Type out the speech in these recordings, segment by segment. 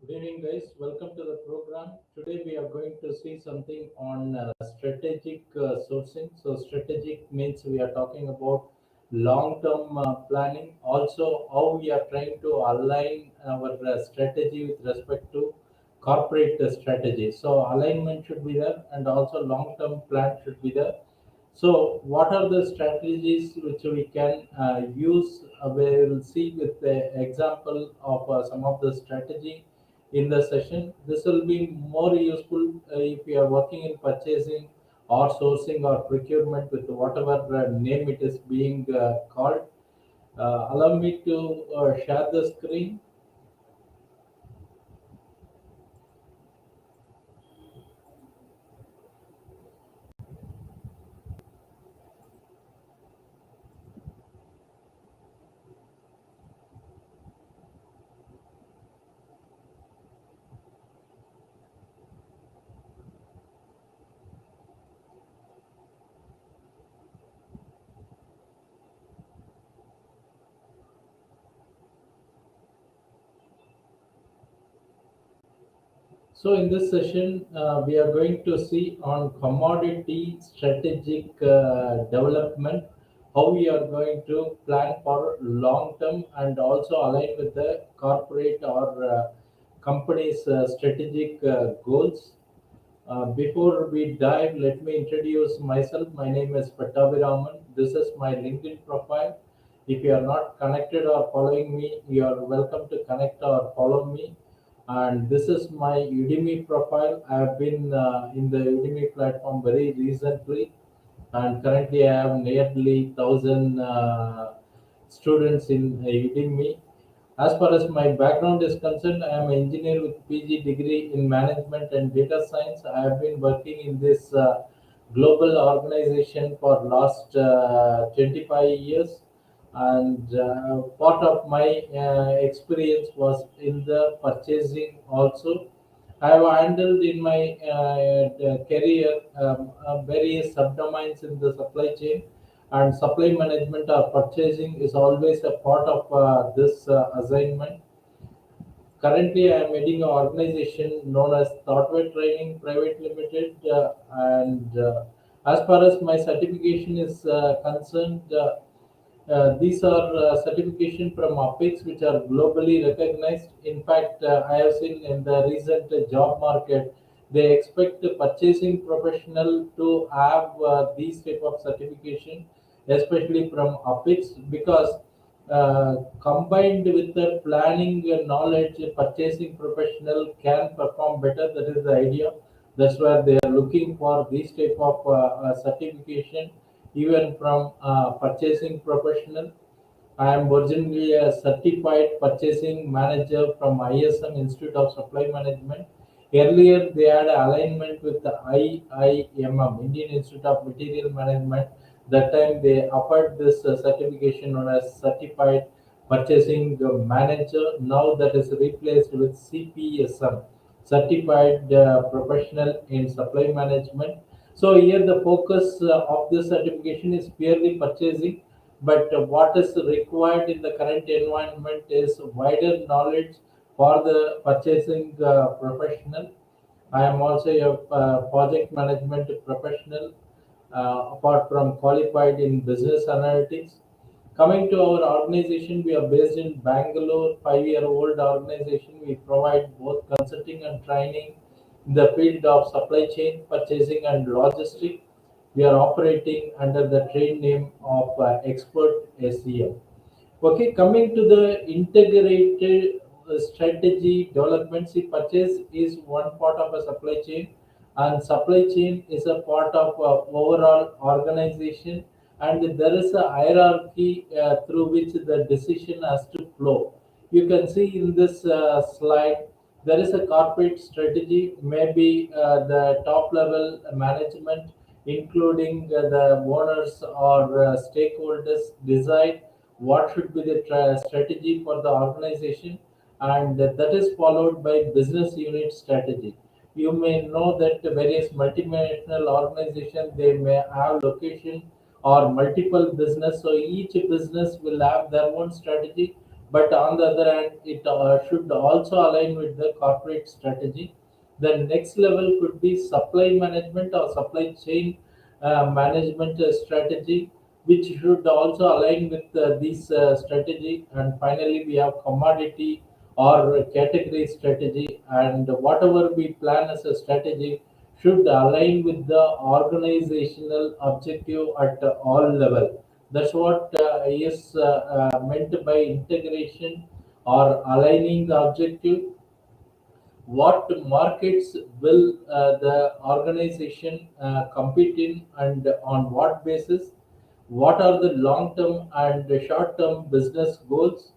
Good evening, guys. Welcome to the program. Today we are going to see something on strategic sourcing. So, strategic means we are talking about long-term planning. Also, how we are trying to align our strategy with respect to corporate strategy. So, alignment should be there, and also long-term plan should be there. So, what are the strategies which we can use? We will see with the example of some of the strategy in the session. This will be more useful if you are working in purchasing or sourcing or procurement with whatever name it is being called. Allow me to share the screen. So in this session, we are going to see on commodity strategic development, how we are going to plan for long term and also align with the corporate or company's strategic goals. Before we dive, let me introduce myself. My name is Pattabhiraman. This is my LinkedIn profile. If you are not connected or following me, you are welcome to connect or follow me. And this is my Udemy profile. I have been in the Udemy platform very recently, and currently I have nearly 1,000 students in Udemy. As far as my background is concerned, I am an engineer with PG degree in management and data science. I have been working in this global organization for last 25 years, and part of my experience was in the purchasing also. I have handled in my career various subdomains in the supply chain, and supply management or purchasing is always a part of this assignment. Currently, I am heading an organization known as Thoughtware Training Private Limited, and as far as my certification is concerned, these are certification from Apex, which are globally recognized. In fact, I have seen in the recent job market, they expect the purchasing professional to have these type of certification, especially from Apex, because combined with the planning knowledge, a purchasing professional can perform better. That is the idea. That's why they are looking for this type of certification, even from purchasing professional. I am originally a certified purchasing manager from ISM Institute of Supply Management. Earlier, they had alignment with the IIMM, Indian Institute of Material Management. That time, they offered this certification known as Certified Purchasing Manager. Now, that is replaced with CPSM, Certified Professional in Supply Management. So, here the focus of this certification is purely purchasing, but what is required in the current environment is wider knowledge for the purchasing professional. I am also a project management professional, apart from qualified in business analytics. Coming to our organization, we are based in Bangalore, 5-year-old organization. We provide both consulting and training in the field of supply chain, purchasing, and logistics. We are operating under the trade name of Expert SEM. Okay, coming to the integrated strategy development, see, purchase is one part of a supply chain, and supply chain is a part of overall organization, and there is a hierarchy through which the decision has to flow. You can see in this slide, there is a corporate strategy, maybe the top level management, including the owners or stakeholders, decide what should be the strategy for the organization, and that is followed by business unit strategy. You may know that various multinational organizations, they may have location or multiple business, so each business will have their own strategy, but on the other hand, it should also align with the corporate strategy. The next level could be supply management or supply chain management strategy, which should also align with this strategy. And finally, we have commodity or category strategy, and whatever we plan as a strategy should align with the organizational objective at all level. That's what is meant by integration or aligning the objective. What markets will the organization compete in, and on what basis? What are the long term and short term business goals?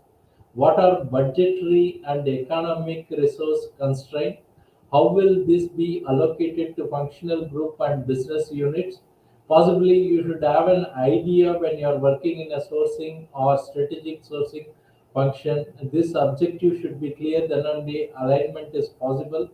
What are budgetary and economic resource constraints? How will this be allocated to functional group and business units? Possibly, you should have an idea when you are working in a sourcing or strategic sourcing function. This objective should be clear, then only alignment is possible.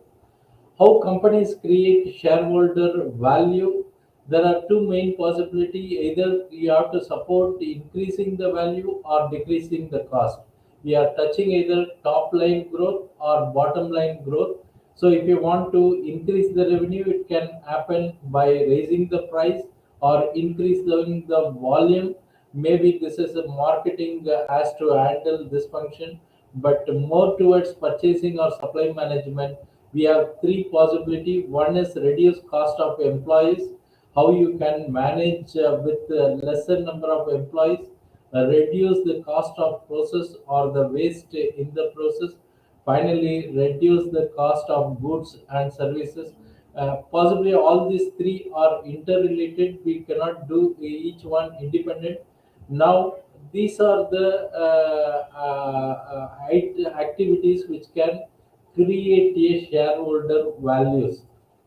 How companies create shareholder value? There are two main possibilities. Either you have to support increasing the value or decreasing the cost. We are touching either top line growth or bottom line growth. So if you want to increase the revenue, it can happen by raising the price or increasing the volume. Maybe this is a marketing has to handle this function, but more towards purchasing or supply management, we have three possibility. One is reduce cost of employees, how you can manage with lesser number of employees, reduce the cost of process or the waste in the process, finally reduce the cost of goods and services. Possibly all these three are interrelated, we cannot do each one independent. Now these are the activities which can create a shareholder values.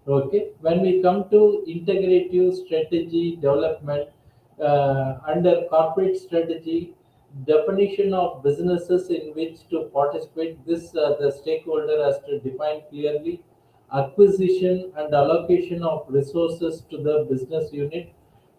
Okay, when we come to integrative strategy development, under corporate strategy, definition of businesses in which to participate, this the stakeholder has to define clearly acquisition and allocation of resources to the business unit.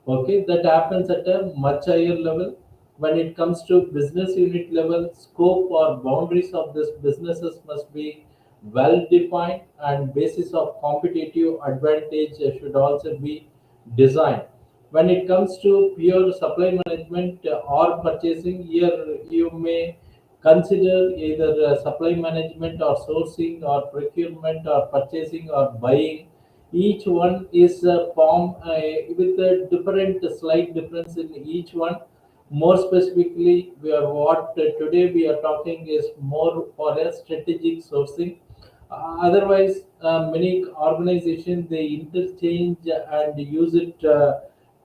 Okay, that happens at a much higher level. When it comes to business unit level, scope or boundaries of this businesses must be well defined, and basis of competitive advantage should also be designed. When it comes to pure supply management or purchasing, here you may consider either supply management or sourcing or procurement or purchasing or buying. Each one is form with a different slight difference in each one. More specifically, we are what today we are talking is more for a strategic sourcing. Otherwise, many organizations they interchange and use it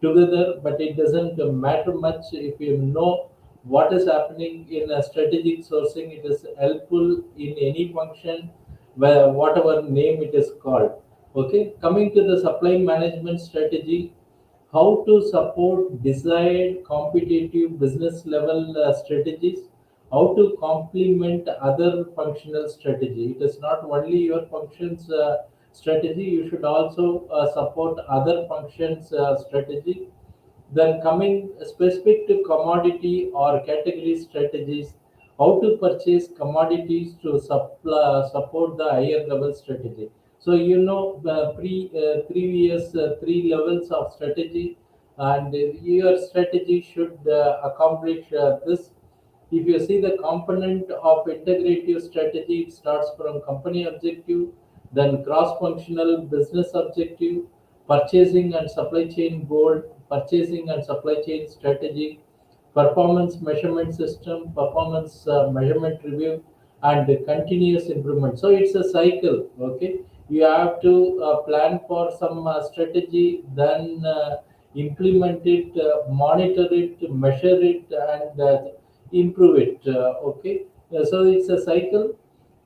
together, but it doesn't matter much if you know what is happening in a strategic sourcing. It is helpful in any function, where whatever name it is called. Okay, coming to the supply management strategy, how to support desired competitive business level strategies, how to complement other functional strategy. It is not only your functions strategy, you should also support other functions strategy. Then coming specific to commodity or category strategies, how to purchase commodities to support the higher level strategy. So you know previous three levels of strategy, and your strategy should accomplish this. If you see the component of integrative strategy, it starts from company objective, then cross-functional business objective, purchasing and supply chain goal, purchasing and supply chain strategy, performance measurement system, performance measurement review, and continuous improvement. So it's a cycle. Okay, you have to plan for some strategy, then implement it, monitor it, measure it, and improve it. Okay, so it's a cycle.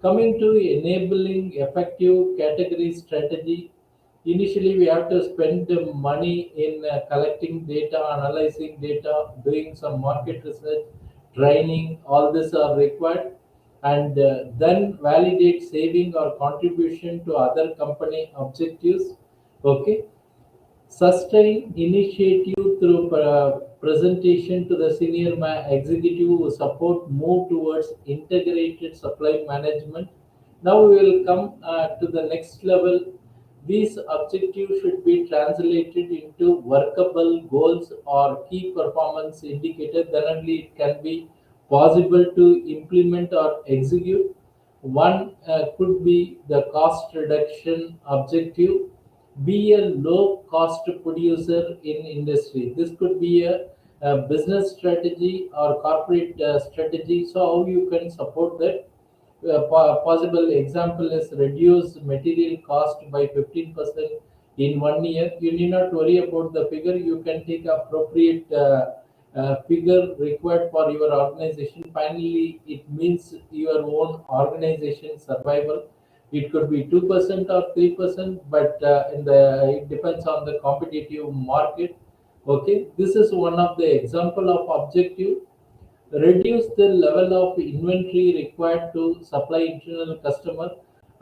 Coming to enabling effective category strategy, initially we have to spend the money in collecting data, analyzing data, doing some market research, training. All this are required, and then validate saving or contribution to other company objectives. Okay, sustain initiative through presentation to the senior executive who support move towards integrated supply management. Now we will come to the next level. These objectives should be translated into workable goals or key performance indicators. Then only it can be possible to implement or execute. One could be the cost reduction objective. Be a low cost producer in industry. This could be a business strategy or corporate strategy. So how you can support that? Possible example is reduce material cost by 15% in 1 year. You need not worry about the figure. You can take appropriate figure required for your organization. Finally, it means your own organization survival. It could be 2% or 3%, but in the it depends on the competitive market. Okay, this is one of the example of objective. Reduce the level of inventory required to supply internal customer.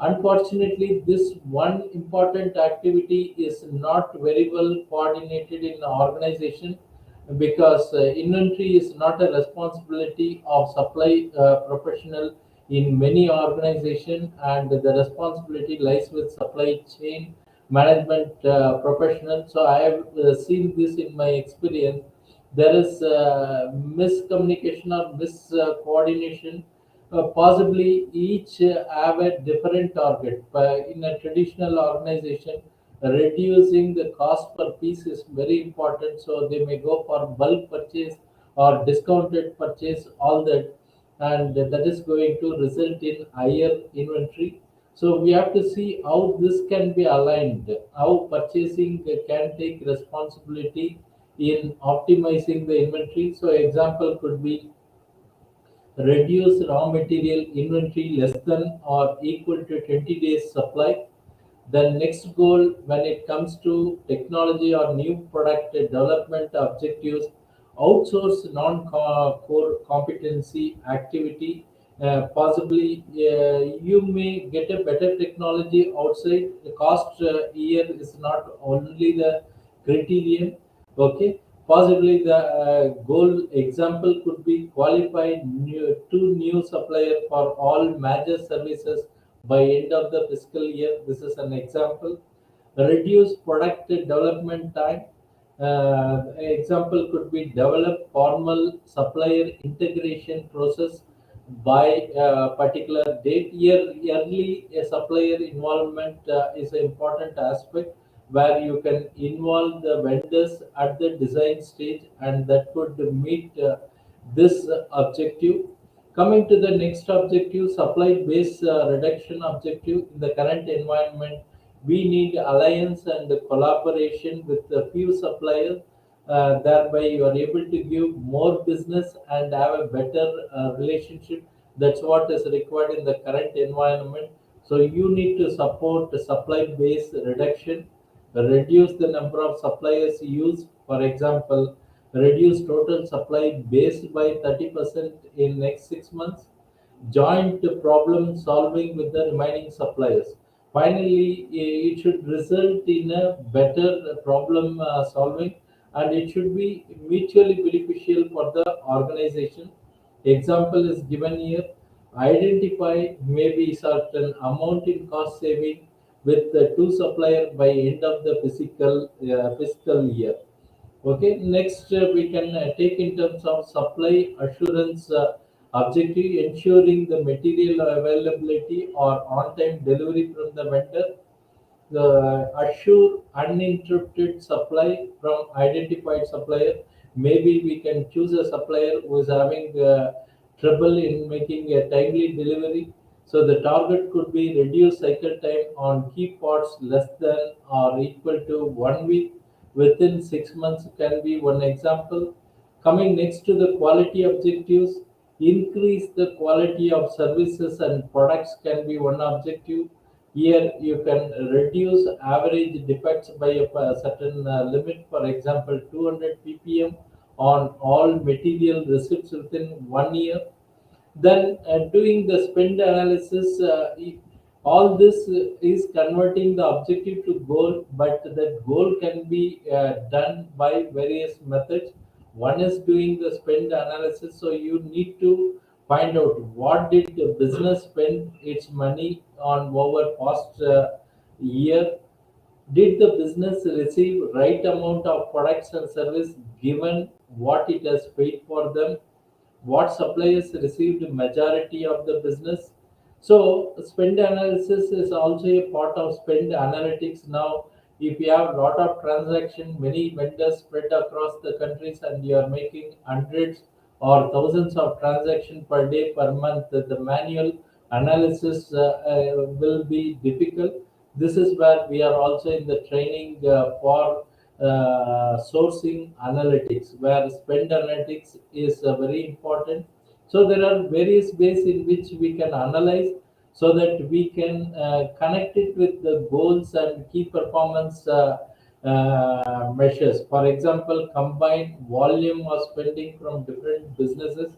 Unfortunately, this one important activity is not very well coordinated in the organization, because inventory is not a responsibility of supply professional in many organization, and the responsibility lies with supply chain management professional. So I have seen this in my experience. There is miscommunication or miscoordination. Possibly each have a different target. But in a traditional organization, reducing the cost per piece is very important. So they may go for bulk purchase or discounted purchase, all that, and that is going to result in higher inventory. So we have to see how this can be aligned, how purchasing can take responsibility in optimizing the inventory. So example could be reduce raw material inventory less than or equal to 20 days supply. The next goal when it comes to technology or new product development objectives, outsource non-core competency activity. Possibly you may get a better technology outside. The cost here is not only the criterion. Okay, possibly the goal example could be qualified two new supplier for all major services by end of the fiscal year. This is an example. Reduce product development time. Example could be develop formal supplier integration process by a particular date. Here, early supplier involvement is an important aspect, where you can involve the vendors at the design stage, and that could meet this objective. Coming to the next objective, supply base reduction objective. In the current environment, we need alliance and collaboration with a few suppliers. Thereby, you are able to give more business and have a better relationship. That's what is required in the current environment. So you need to support the supply base reduction, reduce the number of suppliers used. For example, reduce total supply base by 30% in next 6 months. Joint problem solving with the remaining suppliers. Finally, it should result in a better problem solving, and it should be mutually beneficial for the organization. Example is given here. Identify maybe certain amount in cost saving with the two supplier by end of the fiscal year. Okay, next we can take in terms of supply assurance objective, ensuring the material availability or on-time delivery from the vendor. The assure uninterrupted supply from identified supplier. Maybe we can choose a supplier who is having trouble in making a timely delivery. So the target could be reduce cycle time on key parts less than or equal to 1 week within 6 months, can be one example. Coming next to the quality objectives, increase the quality of services and products can be one objective. Here you can reduce average defects by a certain limit, for example 200 ppm on all material receipts within 1 year. Then doing the spend analysis, all this is converting the objective to goal, but that goal can be done by various methods. one is doing the spend analysis. So you need to find out what did the business spend its money on over past year. Did the business receive right amount of products and service given what it has paid for them? What suppliers received majority of the business? So spend analysis is also a part of spend analytics. Now, if you have lot of transaction, many vendors spread across the countries, and you are making hundreds or thousands of transactions per day, per month, the manual analysis will be difficult. This is where we are also in the training for sourcing analytics, where spend analytics is very important. So there are various ways in which we can analyze, so that we can connect it with the goals and key performance measures. For example, combine volume of spending from different businesses,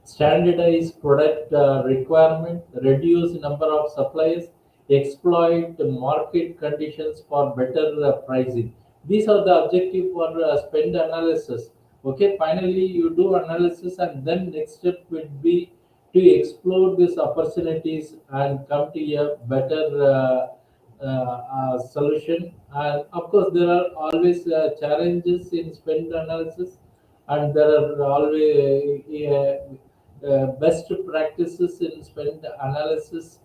standardize product requirement, reduce number of suppliers, exploit the market conditions for better pricing. These are the objective for spend analysis. Okay, finally you do analysis, and then next step would be to explore these opportunities and come to a better solution. And of course, there are always challenges in spend analysis, and there are always best practices in spend analysis.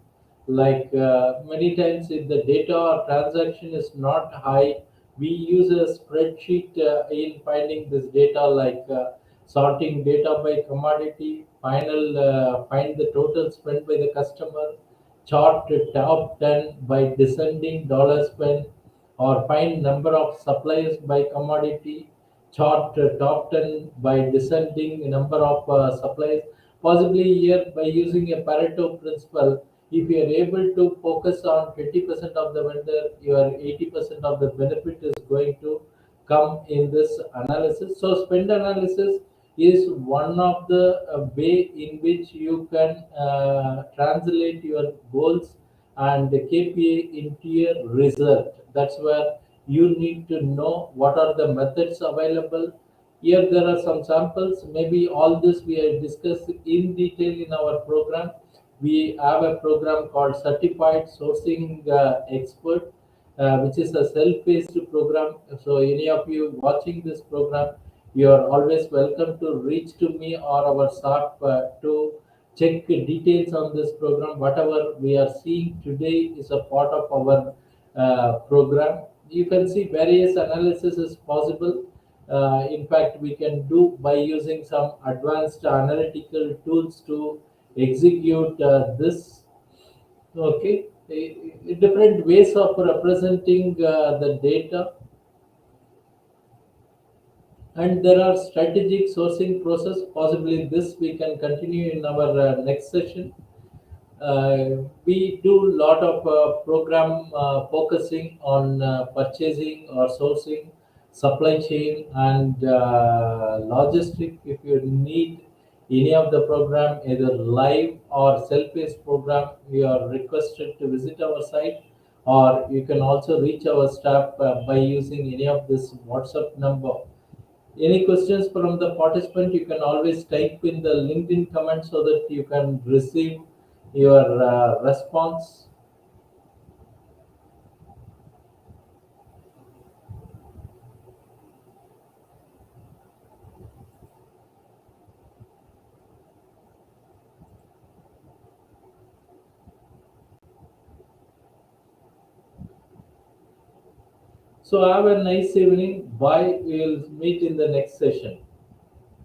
Like many times, if the data or transaction is not high, we use a spreadsheet in finding this data, like sorting data by commodity, find the total spent by the customer, chart the top 10 by descending dollar spend, or find number of suppliers by commodity, chart top 10 by descending number of suppliers. Possibly here, by using a Pareto principle, if you are able to focus on 20% of the vendor, your 80% of the benefit is going to come in this analysis. So spend analysis is one of the way in which you can translate your goals and the KPI into a result. That's where you need to know what are the methods available. Here there are some samples. Maybe all this we have discussed in detail in our program. We have a program called Certified Sourcing Expert, which is a self-paced program. So any of you watching this program, you are always welcome to reach to me or our staff to check details on this program. Whatever we are seeing today is a part of our program. You can see various analysis is possible. In fact, we can do by using some advanced analytical tools to execute this. Okay, different ways of representing the data, and there are strategic sourcing process. Possibly this we can continue in our next session. We do a lot of program focusing on purchasing or sourcing, supply chain, and logistic. If you need any of the program, either live or self-paced program, you are requested to visit our site, or you can also reach our staff by using any of this WhatsApp number. Any questions from the participant, you can always type in the LinkedIn comment so that you can receive your response. So have a nice evening. Bye. We will meet in the next session.